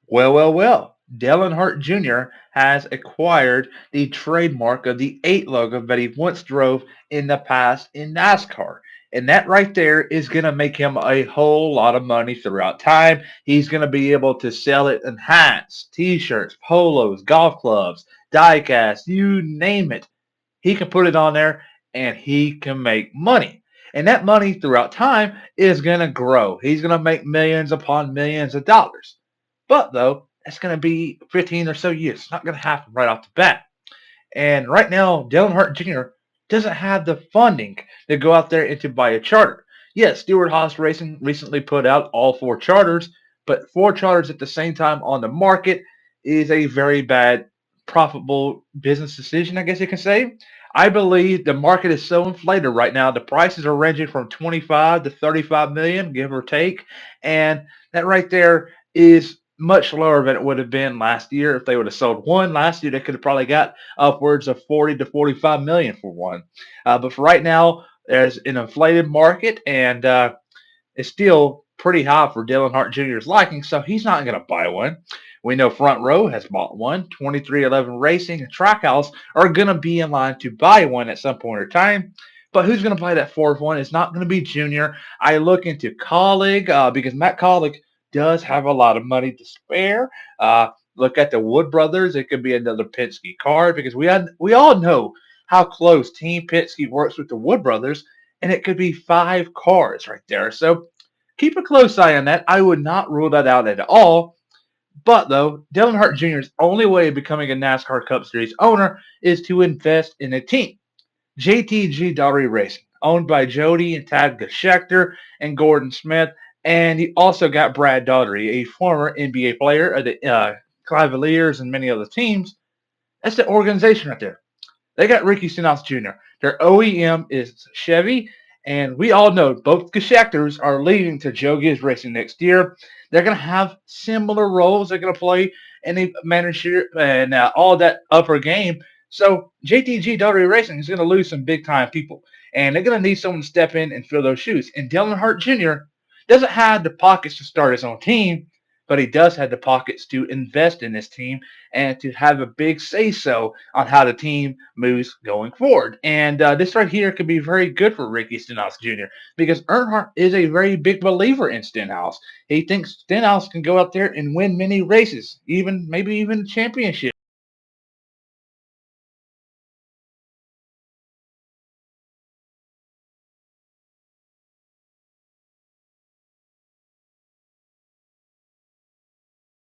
Well. Dale Earnhardt Jr. has acquired the trademark of the 8 logo that he once drove in the past in NASCAR. And that right there is going to make him a whole lot of money throughout time. He's going to be able to sell it in hats, t-shirts, polos, golf clubs, diecast, you name it. He can put it on there and he can make money. And that money throughout time is going to grow. He's going to make millions upon millions of dollars. But though, it's going to be 15 or so years. It's not going to happen right off the bat. And right now, Dale Earnhardt Jr. doesn't have the funding to go out there and to buy a charter. Yes, Stewart Haas Racing recently put out all 4 charters, but 4 charters at the same time on the market is a very bad, profitable business decision, I guess you can say. I believe the market is so inflated right now. The prices are ranging from 25 to 35 million, give or take, and that right there is much lower than it would have been last year. If they would have sold one last year, they could have probably got upwards of 40 to 45 million for one. But for right now, there's an inflated market, and it's still pretty high for Dale Earnhardt Jr.'s liking, so he's not going to buy one. We know Front Row has bought one. 2311 Racing and Trackhouse are going to be in line to buy one at some point in time. But who's going to buy that fourth one? It's not going to be Junior. I look into Colleague because Matt Colleague does have a lot of money to spare. Look at the Wood Brothers. It could be another Penske car because we all know how close Team Penske works with the Wood Brothers, and it could be 5 cars right there. So keep a close eye on that. I would not rule that out at all. But though, Dale Earnhardt Jr.'s only way of becoming a NASCAR Cup Series owner is to invest in a team. JTG Daugherty Racing, owned by Jody and Tad Schechter and Gordon Smith, and he also got Brad Daugherty, a former NBA player of the Cavaliers and many other teams. That's the organization right there. They got Ricky Stenhouse Jr. Their OEM is Chevy, and we all know both Schechters are leaving to Joe Gibbs Racing next year. They're going to have similar roles. They're going to play in the manager and all that upper game. So JTG Daugherty Racing is going to lose some big time people, and they're going to need someone to step in and fill those shoes. And Dale Earnhardt Jr. doesn't have the pockets to start his own team, but he does have the pockets to invest in this team and to have a big say so on how the team moves going forward. And this right here could be very good for Ricky Stenhouse Jr. because Earnhardt is a very big believer in Stenhouse. He thinks Stenhouse can go out there and win many races, even maybe even a championship.